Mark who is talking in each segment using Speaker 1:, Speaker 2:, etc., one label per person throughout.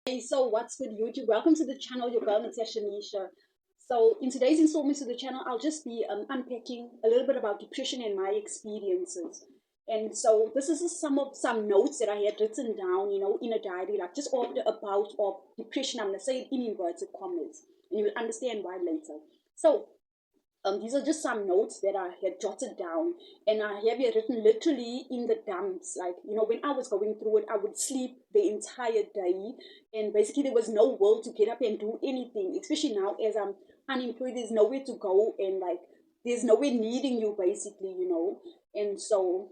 Speaker 1: Hey, so what's good, YouTube? Welcome to the channel, your girl Natasha Nisha. So in today's installment to the channel, I'll just be unpacking a little bit about depression and my experiences. And so this is just some notes that I had written down, in a diary, like just after a bout of depression. I'm gonna say it in inverted commas, and you'll understand why later. So these are just some notes that I had jotted down, and I have it written literally in the dumps. Like, when I was going through it, I would sleep the entire day, and basically there was no will to get up and do anything, especially now as I'm unemployed. There's nowhere to go, and like, there's nowhere needing you, basically. And so,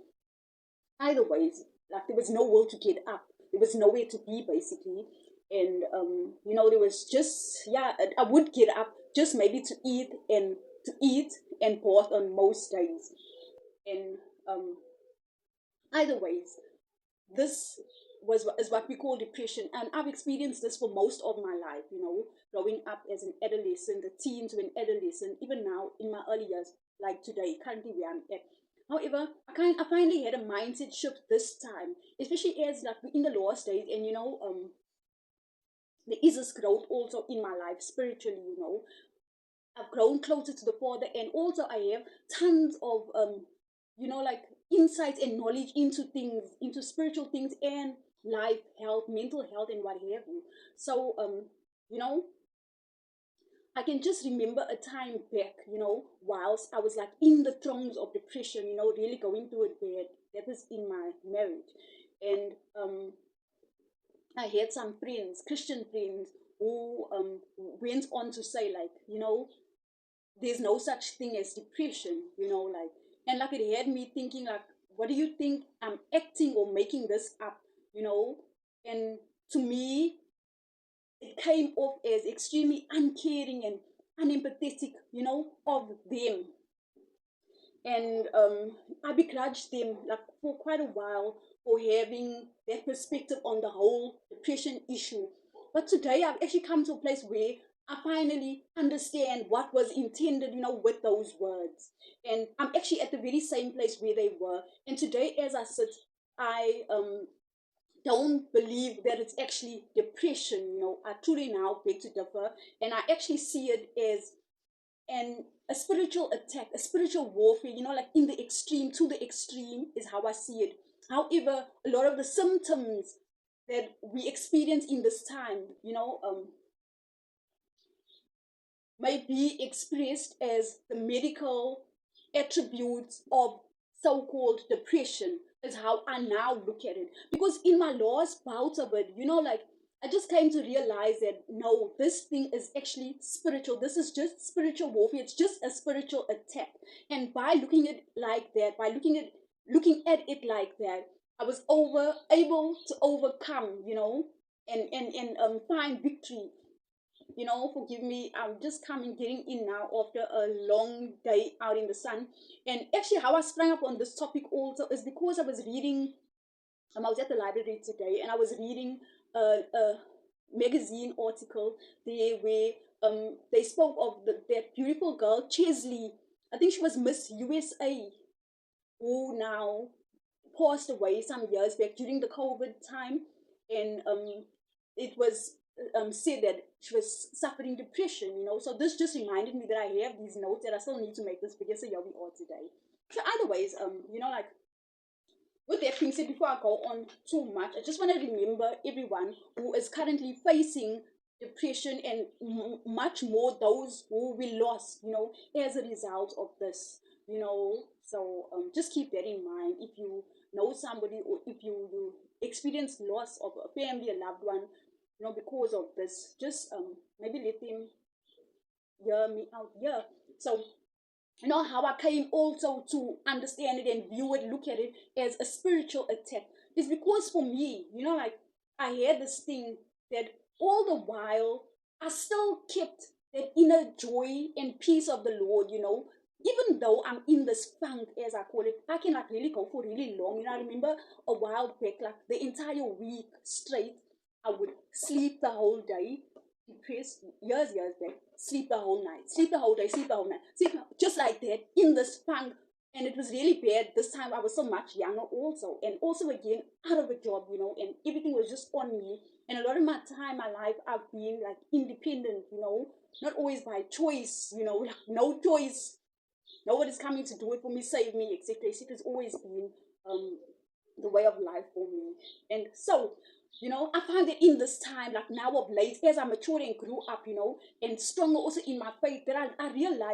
Speaker 1: either ways, like, there was no will to get up, there was nowhere to be, basically. And there was just, yeah, I would get up just maybe to eat and bath on most days. And either ways, this is what we call depression, and I've experienced this for most of my life. Growing up as an adolescent, a teen to an adolescent, even now in my early years, like today, currently where I'm at. However, I finally had a mindset shift this time, especially as like we're in the last days, and there is this growth also in my life spiritually. I've grown closer to the Father, and also I have tons of like insights and knowledge into things, into spiritual things and life, health, mental health, and what have you. So you know, I can just remember a time back, whilst I was like in the throes of depression, really going through it bad. That was in my marriage, and I had some friends, Christian friends, who went on to say, like, there's no such thing as depression, like, and like it had me thinking, like, what do you think I'm acting or making this up, and to me, it came off as extremely uncaring and unempathetic, of them. And I begrudged them like for quite a while for having that perspective on the whole depression issue. But today I've actually come to a place where I finally understand what was intended, with those words. And I'm actually at the very same place where they were. And today, as I sit, I don't believe that it's actually depression. I truly now beg to differ, and I actually see it as a spiritual attack, a spiritual warfare, like in the extreme, to the extreme is how I see it. However, a lot of the symptoms that we experience in this time, may be expressed as the medical attributes of so-called depression, is how I now look at it. Because in my last bout of it, like, I just came to realize that no, this thing is actually spiritual. This is just spiritual warfare. It's just a spiritual attack. And by looking at it like that, by looking at it like that, I was able to overcome, and find victory. Forgive me, I'm just getting in now after a long day out in the sun. And actually, how I sprang up on this topic also is because I was at the library today, and I was reading a magazine article there where they spoke of that beautiful girl, Chesley. I think she was Miss USA, who now passed away some years back during the COVID time. And it was said that she was suffering depression, So this just reminded me that I have these notes that I still need to make this video. So here we are today. So either ways, like, with that being said, before I go on too much, I just want to remember everyone who is currently facing depression, and much more those who we lost, as a result of this, So just keep that in mind. If you know somebody, or if you experience loss of a family, a loved one, because of this, just maybe let them hear me out here. So how I came also to understand it and view it, look at it as a spiritual attack, is because for me, like, I had this thing that all the while I still kept that inner joy and peace of the Lord, even though I'm in this funk, as I call it. I can like really go for really long. I remember a while back, like the entire week straight, I would sleep the whole day, depressed, years back, sleep the whole night, sleep the whole day, sleep the whole night, just like that, in this funk. And it was really bad. This time I was so much younger also, and also again out of a job, and everything was just on me. And a lot of my time, my life, I've been like independent, not always by choice, like no choice. Nobody's coming to do it for me, save me, etc. It's always been um, the way of life for me. And so, I find that in this time, like now of late, as I matured and grew up, and stronger also in my faith, that I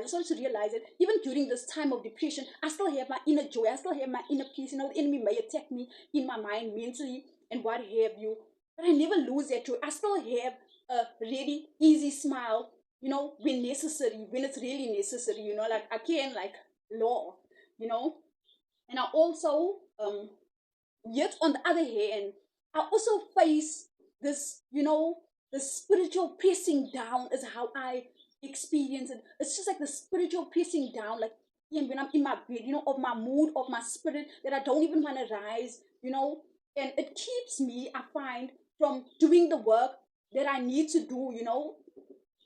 Speaker 1: started to realize that even during this time of depression, I still have my inner joy, I still have my inner peace. The enemy may attack me in my mind mentally and what have you, but I never lose that joy. I still have a really easy smile, when necessary, when it's really necessary, like I can like laugh, you know. And I also yet on the other hand, I also face this, the spiritual pressing down is how I experience it. It's just like the spiritual pressing down, like when I'm in my bed, of my mood, of my spirit, that I don't even want to rise, and it keeps me, I find, from doing the work that I need to do,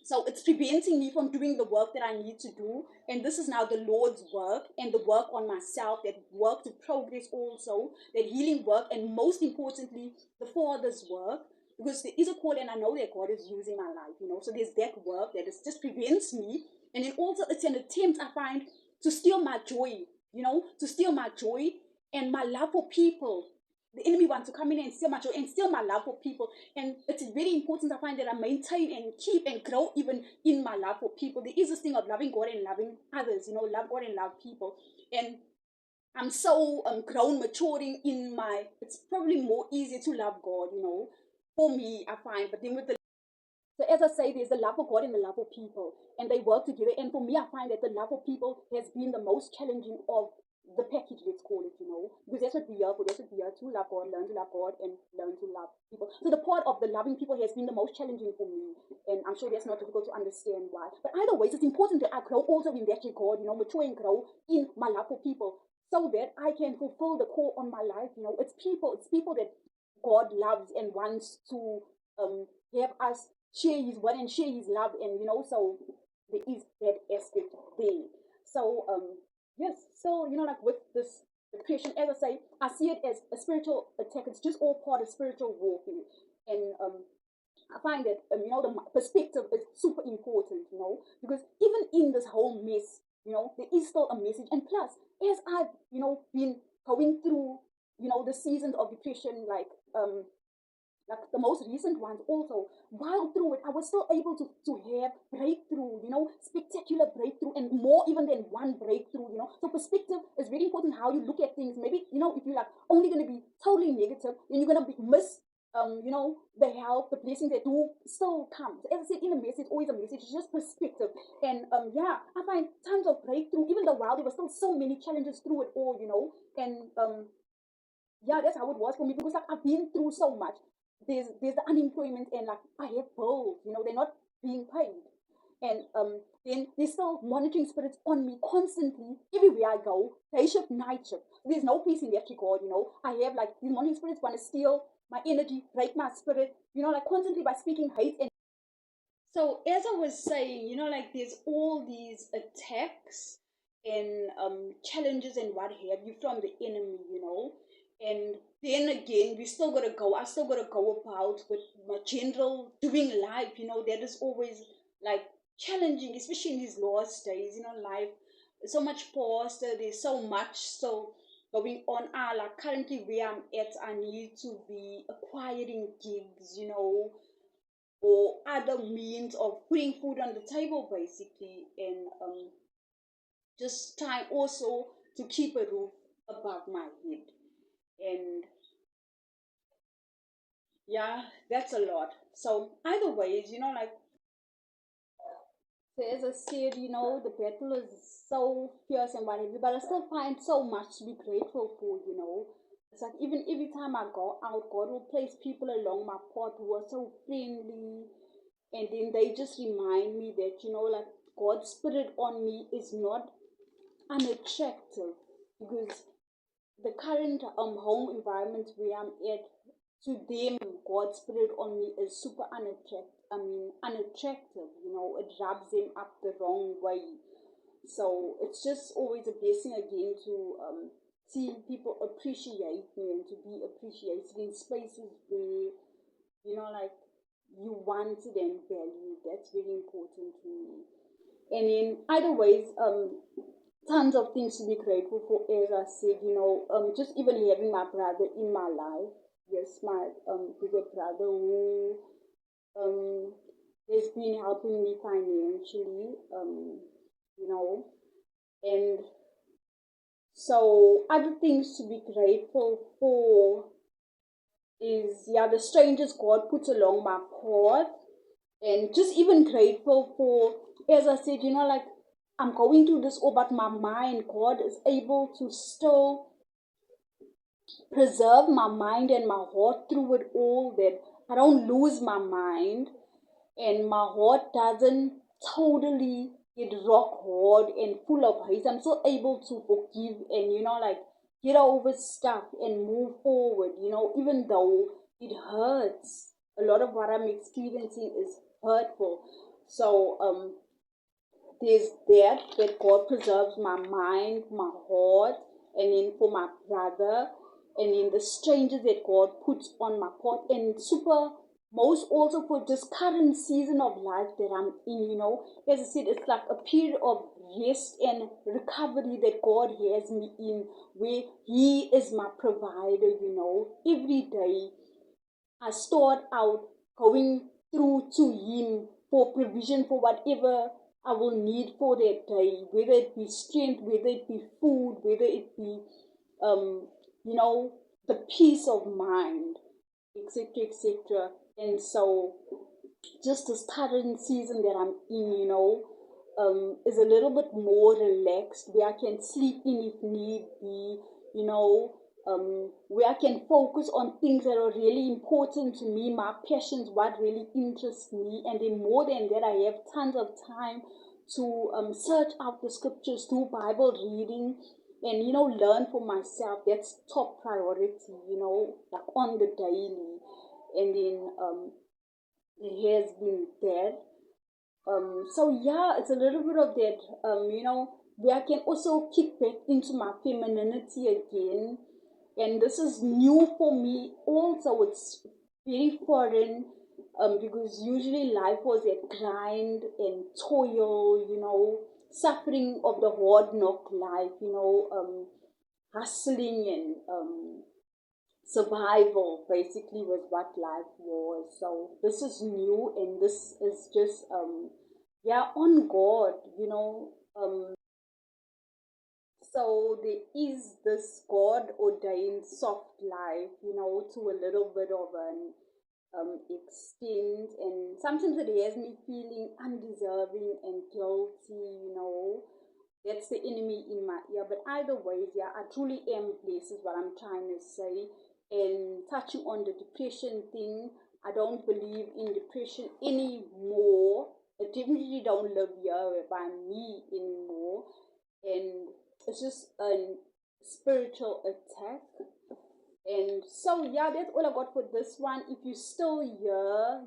Speaker 1: so it's preventing me from doing the work that I need to do. And this is now the Lord's work and the work on myself, that work to progress also, that healing work, and most importantly, the Father's work. Because there is a call, and I know that God is using my life, So there's that work that is just prevents me. And then also it's an attempt, I find, to steal my joy, to steal my joy and my love for people. The enemy wants to come in and steal my joy and steal my love for people. And it's very important, I find, that I maintain and keep and grow even in my love for people. There is this thing of loving God and loving others, love God and love people. And I'm so grown, maturing in it's probably more easier to love God, for me, I find. But then with the so as I say, there's the love of God and the love of people, and they work together. And for me, I find that the love of people has been the most challenging of the package, let's call it, because that's what we are for. That's what we are, to love God, learn to love God, and learn to love people. So the part of the loving people has been the most challenging for me, and I'm sure that's not difficult to understand why. But either way, it's important that I grow also in that regard, mature and grow in my love for people, so that I can fulfill the call on my life. It's people that God loves and wants to have us share his word and share his love, and so there is that aspect there. So yes, so like with this depression, as I say, I see it as a spiritual attack. It's just all part of spiritual warfare. And I find that the perspective is super important, because even in this whole mess, there is still a message. And plus, as I've been going through the seasons of depression, like the most recent ones also, while through it, I was still able to have breakthrough, spectacular breakthrough, and more even than one breakthrough, So perspective is very important, how you look at things. Maybe, if you're like only going to be totally negative, then you're going to miss, the help, the blessings that do still come. So as I said, in a message, always a message, it's just perspective. And yeah, I find times of breakthrough, even though while there were still so many challenges through it all, and yeah, that's how it was for me, because like I've been through so much. There's the unemployment, and like I have bills, they're not being paid. And then there's still monitoring spirits on me constantly everywhere I go, day shift, night shift. There's no peace in that regard, I have like these monitoring spirits want to steal my energy, break my spirit, like constantly by speaking hate. And so as I was saying, like there's all these attacks and challenges and what have you from the enemy, and then again we still gotta go. I still gotta go about with my general doing life, that is always like challenging, especially in these last days, life is so much faster, there's so much so going on. Like currently where I'm at, I need to be acquiring gigs, or other means of putting food on the table, basically, and just time also to keep a roof above my head. And yeah, that's a lot. So either ways, like, so as I said, the battle is so fierce and whatever, but I still find so much to be grateful for, It's like even every time I go out, God will place people along my path who are so friendly, and then they just remind me that, like God's spirit on me is not unattractive, because the current home environment where I'm at, to them, God's spirit on me is super unattractive. It rubs them up the wrong way. So it's just always a blessing again to see people appreciate me and to be appreciated in spaces where like you wanted and valued. That's very important to me. And in either ways, tons of things to be grateful for, as I said, just even having my brother in my life. Yes, my bigger brother who um, has been helping me financially, and so other things to be grateful for is, yeah, the strangers God puts along my path, and just even grateful for, as I said, like I'm going through this all, but my mind, God is able to still preserve my mind and my heart through it all, that I don't lose my mind and my heart doesn't totally get rock hard and full of hate. I'm still able to forgive and, like get over stuff and move forward, even though it hurts. A lot of what I'm experiencing is hurtful. So, there's that God preserves my mind, my heart, and then for my brother, and then the strangers that God puts on my path, and super most also for this current season of life that I'm in, As I said, it's like a period of rest and recovery that God has me in, where He is my provider, Every day I start out going through to Him for provision for whatever I will need for that day, whether it be strength, whether it be food, whether it be, um, the peace of mind, etc., etc. And so, just this current season that I'm in, is a little bit more relaxed, where I can sleep in if need be, where I can focus on things that are really important to me, my passions, what really interests me. And then more than that, I have tons of time to search out the scriptures, do Bible reading, and, learn for myself. That's top priority, like on the daily. And then it has been that. So yeah, it's a little bit of that, where I can also kick back into my femininity again. And this is new for me also. It's very foreign, because usually life was a grind and toil, suffering of the hard knock life, hustling and survival basically was what life was. So this is new, and this is just yeah, on God, so there is this God ordained soft life, to a little bit of an extent, and sometimes it has me feeling undeserving and guilty, That's the enemy in my ear. But either way, yeah, I truly am blessed, is what I'm trying to say. And touching on the depression thing, I don't believe in depression anymore. I definitely don't live here by me anymore. And it's just a spiritual attack. And so yeah, that's all I got for this one. If you're still here,